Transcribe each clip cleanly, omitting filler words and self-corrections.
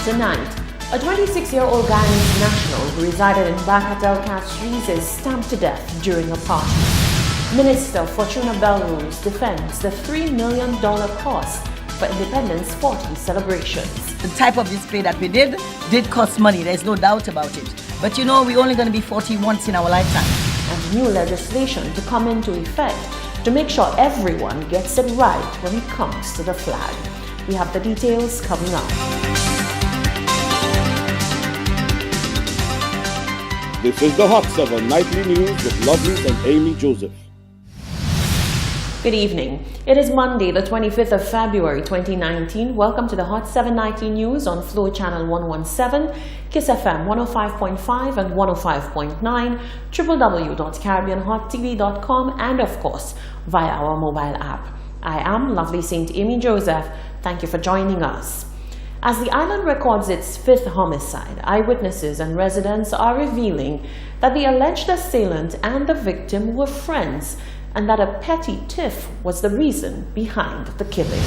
Tonight, a 26-year-old Guyanese national who resided in BRK1 Castries is stabbed to death during a party. Minister Fortuna Belrose defends the $3 million cost for Independence 40 celebrations. The type of display that we did cost money, there's no doubt about it. But you know, we're only going to be 40 once in our lifetime. And new legislation to come into effect to make sure everyone gets it right when it comes to the flag. We have the details coming up. This is the Hot 7 Nightly News with Lovely and Amy Joseph. Good evening. It is Monday, the 25th of February 2019. Welcome to the Hot 7 Nightly News on Flow Channel 117, Kiss FM 105.5 and 105.9, www.caribbeanhottv.com, and of course, via our mobile app. I am Lovely St. Amy Joseph. Thank you for joining us. As the island records its fifth homicide, eyewitnesses and residents are revealing that the alleged assailant and the victim were friends and that a petty tiff was the reason behind the killing.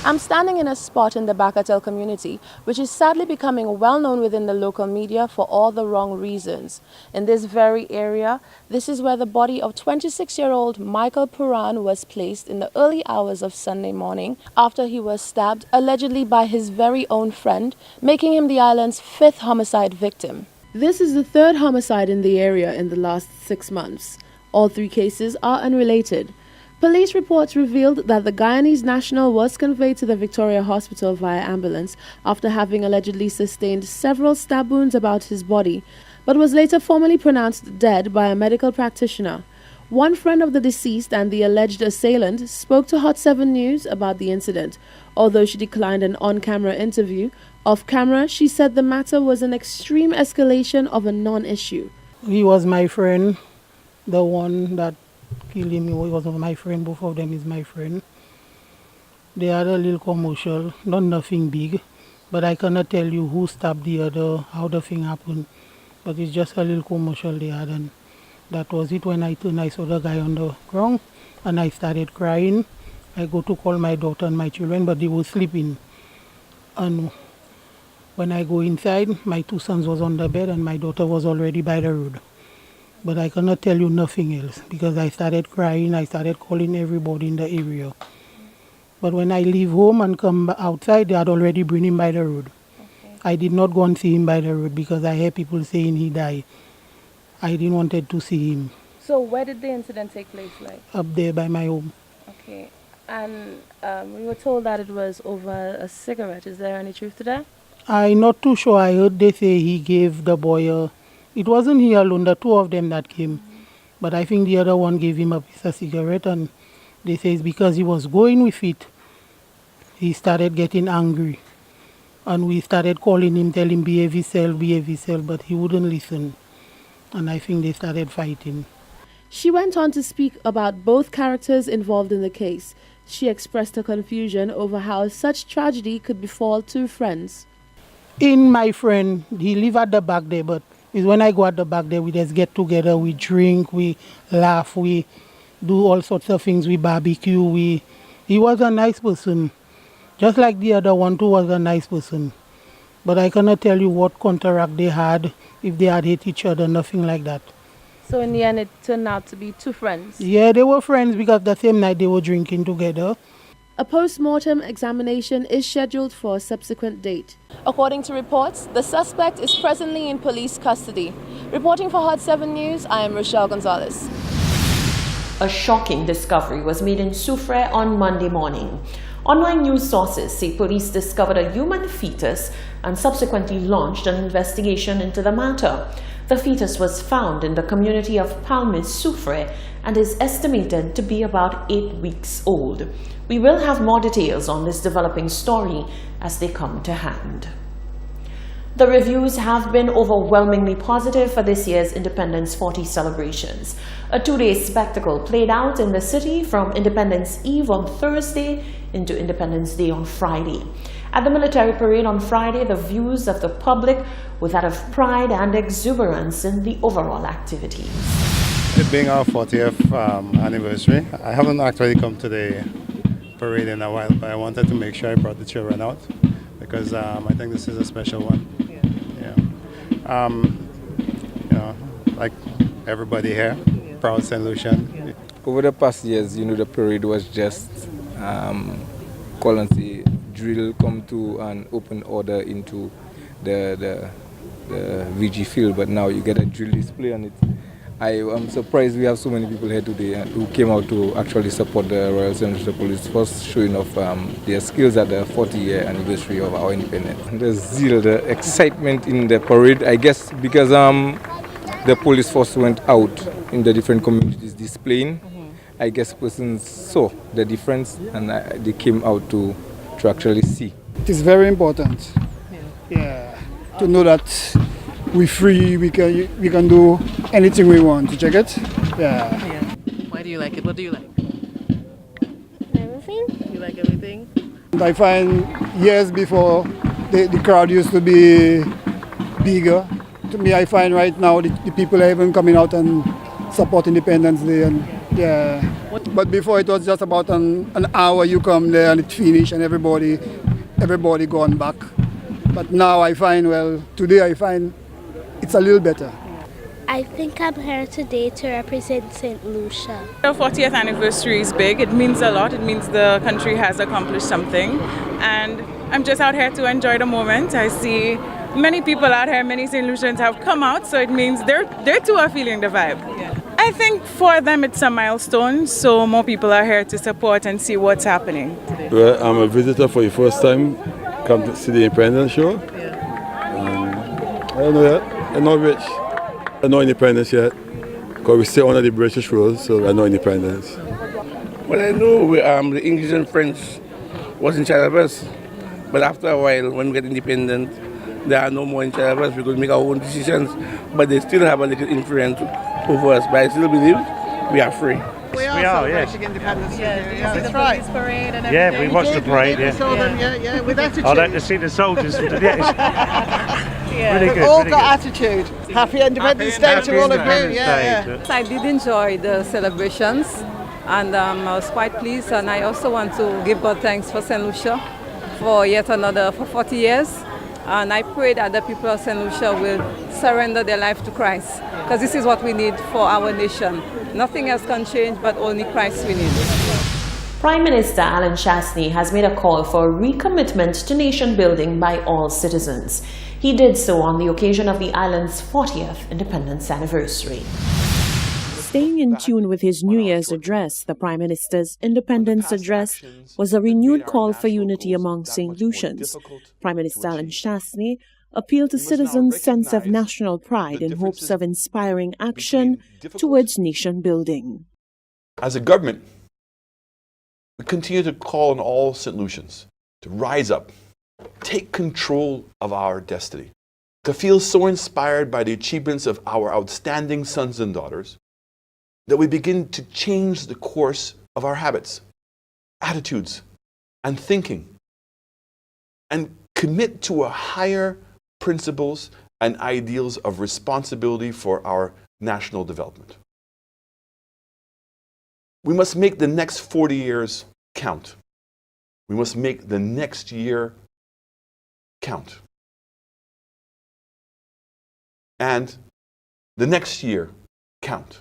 I'm standing in a spot in the BRK1 community, which is sadly becoming well known within the local media for all the wrong reasons. In this very area, this is where the body of 26-year-old Michael Puran was placed in the early hours of Sunday morning after he was stabbed, allegedly by his very own friend, making him the island's fifth homicide victim. This is the third homicide in the area in the last 6 months. All three cases are unrelated. Police reports revealed that the Guyanese national was conveyed to the Victoria Hospital via ambulance after having allegedly sustained several stab wounds about his body, but was later formally pronounced dead by a medical practitioner. One friend of the deceased and the alleged assailant spoke to Hot 7 News about the incident. Although she declined an on-camera interview, off-camera she said the matter was an extreme escalation of a non-issue. He was my friend. The one that killed him was my friend. Both of them is my friend. They had a little commercial, not nothing big, but I cannot tell you who stabbed the other, how the thing happened. But it's just a little commercial they had, and that was it. When I turned, I saw the guy on the ground, and I started crying. I go to call my daughter and my children, but they were sleeping. And when I go inside, my two sons was on the bed, and my daughter was already by the road. But I cannot tell you nothing else because I started crying. I started calling everybody in the area. But when I leave home and come outside, they had already bring him by the road. Okay. I did not go and see him by the road because I heard people saying he died. I didn't wanted to see him. So where did the incident take place, like? Up there by my home. Okay. And we were told that it was over a cigarette. Is there any truth to that? I'm not too sure. I heard they say he gave the boy a... It wasn't he alone, the two of them that came. But I think the other one gave him a piece of cigarette, and they say it's because he was going with it. He started getting angry. And we started calling him, telling him, behave yourself, but he wouldn't listen. And I think they started fighting. She went on to speak about both characters involved in the case. She expressed her confusion over how such tragedy could befall two friends. In my friend, he lived at the back there, but is when I go at the back there, we just get together, we drink, we laugh, we do all sorts of things, we barbecue. He was a nice person, just like the other one too was a nice person. But I cannot tell you what contract they had, if they had hate each other, nothing like that. So in the end, it turned out to be two friends? Yeah, they were friends because the same night they were drinking together. A post-mortem examination is scheduled for a subsequent date. According to reports, the suspect is presently in police custody. Reporting for Hot 7 News, I am Rochelle Gonzalez. A shocking discovery was made in Soufrière on Monday morning. Online news sources say police discovered a human fetus and subsequently launched an investigation into the matter. The fetus was found in the community of Palmis, Soufrière, and is estimated to be about 8 weeks old. We will have more details on this developing story as they come to hand. The reviews have been overwhelmingly positive for this year's Independence 40 celebrations. A two-day spectacle played out in the city from Independence Eve on Thursday into Independence Day on Friday. At the military parade on Friday, the views of the public were that of pride and exuberance in the overall activities. It being our 40th anniversary, I haven't actually come to the parade in a while, but I wanted to make sure I brought the children out because I think this is a special one. Yeah. Like everybody here, proud St. Lucian. Over the past years, the parade was just, call and say, drill come to an open order into the VG field, but now you get a drill display on it. I am surprised we have so many people here today who came out to actually support the Royal St. Lucia Police, first showing off their skills at the 40-year anniversary of our independence. The zeal, the excitement in the parade, I guess because the police force went out in the different communities displaying. I guess persons saw the difference and they came out to actually see. It is very important. Yeah. To know that we're free, we can do anything we want. You check it? Yeah. Why do you like it? What do you like? Everything? You like everything? I find years before the crowd used to be bigger. To me, I find right now the people are even coming out and support Independence Day. And yeah. But before it was just about an hour you come there and it finished and everybody gone back. But now I find, today I find it's a little better. I think I'm here today to represent St. Lucia. The 40th anniversary is big. It means a lot. It means the country has accomplished something. And I'm just out here to enjoy the moment. I see many people out here, many St. Lucians have come out, so it means they too are feeling the vibe. Yeah. I think for them it's a milestone, so more people are here to support and see what's happening today. Well, I'm a visitor for the first time, come to see the Independence show. I don't know yet. I'm not rich. I know independence yet, because we still under the British rule, so I know independence. Well, I know the English and French was in charge of us, but after a while, when we get independent, they are no more in charge of us. We could make our own decisions, but they still have a little influence over us. But I still believe we are free. We are celebrating Independence Day. Yeah, that's right. Parade and everything. Yeah, we watched the parade. We saw them, with attitude. I'd like to see the soldiers. Really good. All really got good. attitude. Happy Independence Day to all of you. Yeah. I did enjoy the celebrations, and I was quite pleased. And I also want to give God thanks for St. Lucia for yet another 40 years. And I pray that the people of St. Lucia will surrender their life to Christ, because this is what we need for our nation. Nothing else can change, but only Christ we need. Prime Minister Alan Chasney has made a call for recommitment to nation building by all citizens. He did so on the occasion of the island's 40th independence anniversary. Staying in tune with his New Year's address, the Prime Minister's Independence Address was a renewed call for unity among St. Lucians. Prime Minister Alan Chasney appealed to citizens' sense of national pride in hopes of inspiring action towards nation building. As a government, we continue to call on all St. Lucians to rise up, take control of our destiny, to feel so inspired by the achievements of our outstanding sons and daughters that we begin to change the course of our habits, attitudes, and thinking, and commit to a higher principles and ideals of responsibility for our national development. We must make the next 40 years count. We must make the next year count. And the next year count.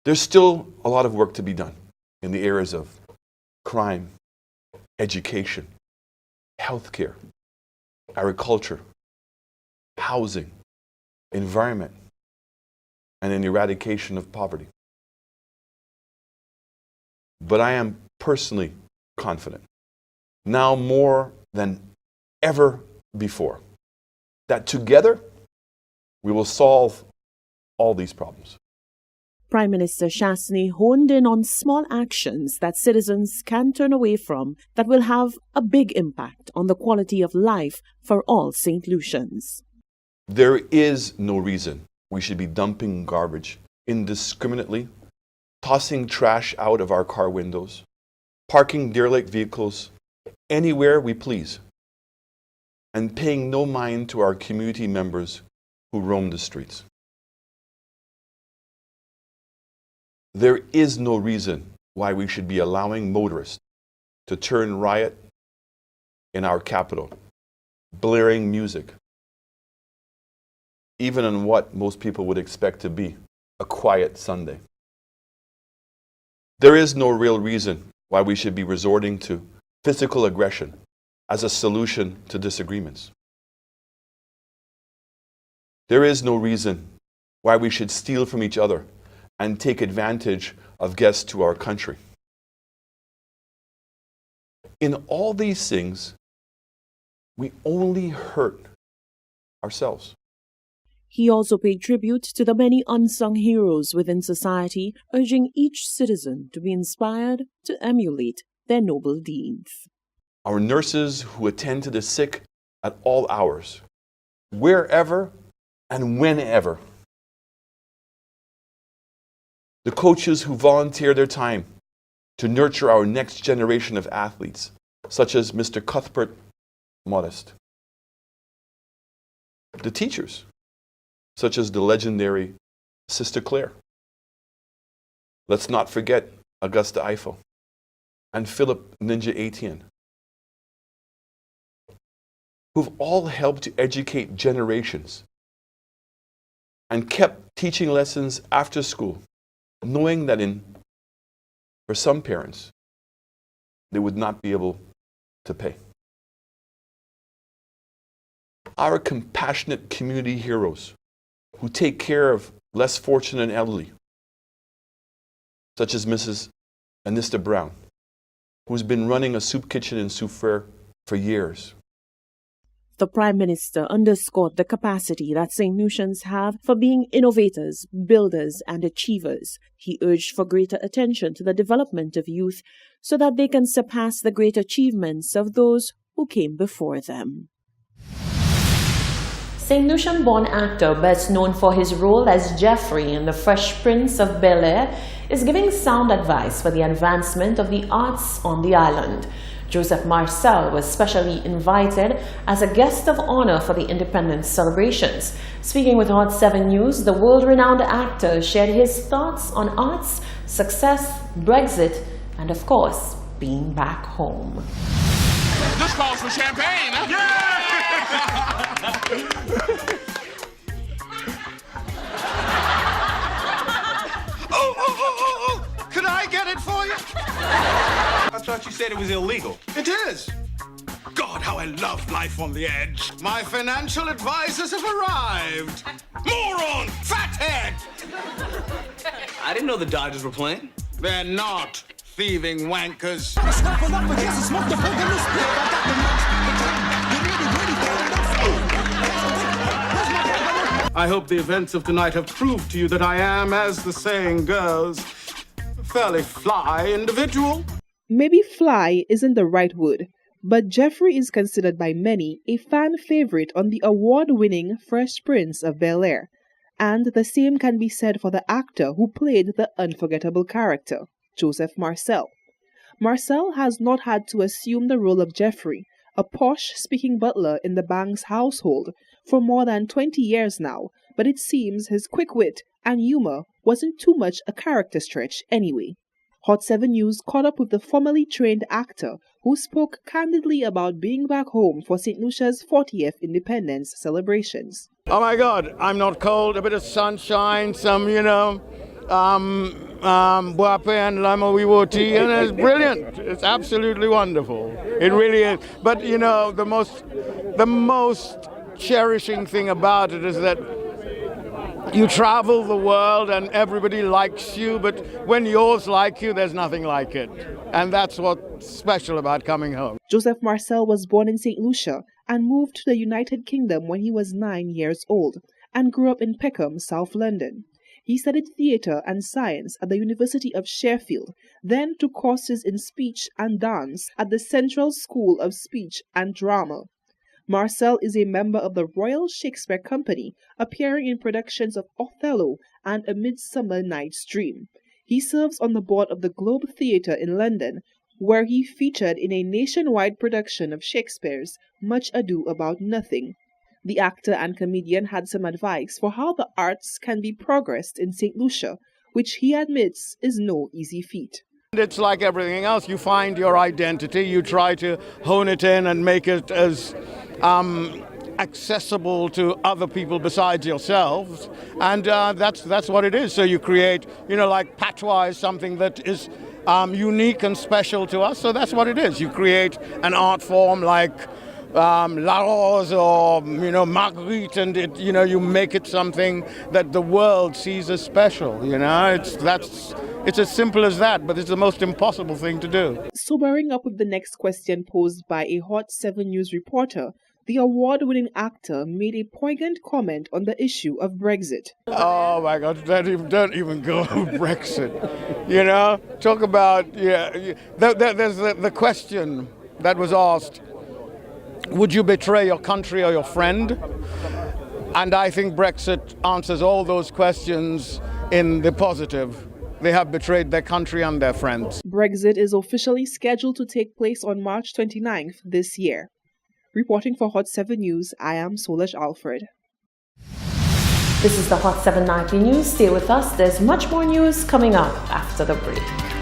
There's still a lot of work to be done in the areas of crime, education, healthcare, agriculture, housing, environment, and in eradication of poverty. But I am personally confident, now more than ever before, that together we will solve all these problems. Prime Minister Chasney honed in on small actions that citizens can turn away from that will have a big impact on the quality of life for all St. Lucians. There is no reason we should be dumping garbage indiscriminately, tossing trash out of our car windows, parking derelict vehicles anywhere we please, and paying no mind to our community members who roam the streets. There is no reason why we should be allowing motorists to turn riot in our capital, blaring music, even on what most people would expect to be a quiet Sunday. There is no real reason why we should be resorting to physical aggression as a solution to disagreements. There is no reason why we should steal from each other and take advantage of guests to our country. In all these things, we only hurt ourselves. He also paid tribute to the many unsung heroes within society, urging each citizen to be inspired to emulate their noble deeds. Our nurses who attend to the sick at all hours, wherever and whenever. The coaches who volunteer their time to nurture our next generation of athletes, such as Mr. Cuthbert Modest. The teachers, such as the legendary Sister Claire. Let's not forget Augusta Eiffel and Philip Ninja Etienne, who've all helped to educate generations and kept teaching lessons after school, knowing that for some parents, they would not be able to pay. Our compassionate community heroes who take care of less fortunate and elderly, such as Mrs. Anista Brown, who's been running a soup kitchen in Soufrière for years. The Prime Minister underscored the capacity that St. Lucians have for being innovators, builders, and achievers. He urged for greater attention to the development of youth so that they can surpass the great achievements of those who came before them. St. Lucian-born actor, best known for his role as Geoffrey in The Fresh Prince of Bel-Air, is giving sound advice for the advancement of the arts on the island. Joseph Marcel was specially invited as a guest of honor for the independence celebrations. Speaking with Hot 7 News, the world-renowned actor shared his thoughts on arts, success, Brexit, and of course, being back home. This calls for champagne, huh? Oh! Could I get it for you? I thought you said it was illegal. It is. God, how I love life on the edge. My financial advisors have arrived. Moron! Fathead! I didn't know the Dodgers were playing. They're not thieving wankers. I hope the events of tonight have proved to you that I am, as the saying goes, a fairly fly individual. Maybe fly isn't the right word, but Geoffrey is considered by many a fan favorite on the award-winning Fresh Prince of Bel-Air, and the same can be said for the actor who played the unforgettable character, Joseph Marcel. Marcel has not had to assume the role of Geoffrey, a posh-speaking butler in the Banks household, for more than 20 years now, but it seems his quick wit and humor wasn't too much a character stretch anyway. Hot 7 News caught up with the formerly trained actor who spoke candidly about being back home for St. Lucia's 40th independence celebrations. Oh my God, I'm not cold, a bit of sunshine, some, Buape and Lamawiwo tea, and it's brilliant. It's absolutely wonderful. It really is. But, the most cherishing thing about it is that you travel the world and everybody likes you, but when yours like you, there's nothing like it. And that's what's special about coming home. Joseph Marcel was born in St. Lucia and moved to the United Kingdom when he was 9 years old and grew up in Peckham, South London. He studied theatre and science at the University of Sheffield, then took courses in speech and dance at the Central School of Speech and Drama. Marcel is a member of the Royal Shakespeare Company, appearing in productions of Othello and A Midsummer Night's Dream. He serves on the board of the Globe Theatre in London, where he featured in a nationwide production of Shakespeare's Much Ado About Nothing. The actor and comedian had some advice for how the arts can be progressed in St. Lucia, which he admits is no easy feat. It's like everything else. You find your identity, you try to hone it in and make it as accessible to other people besides yourselves, and that's what it is. So you create, like patois is something that is unique and special to us, so that's what it is. You create an art form like La Rose or Marguerite, and you make it something that the world sees as special. It's as simple as that, but it's the most impossible thing to do. Sobering up with the next question posed by a Hot 7 News reporter, the award-winning actor made a poignant comment on the issue of Brexit. Oh my God! Don't even go Brexit. Talk about There's the question that was asked: would you betray your country or your friend? And I think Brexit answers all those questions in the positive. They have betrayed their country and their friends. Brexit is officially scheduled to take place on March 29th this year. Reporting for Hot 7 News, I am Solange Alfred. This is the Hot 7 Nightly News. Stay with us. There's much more news coming up after the break.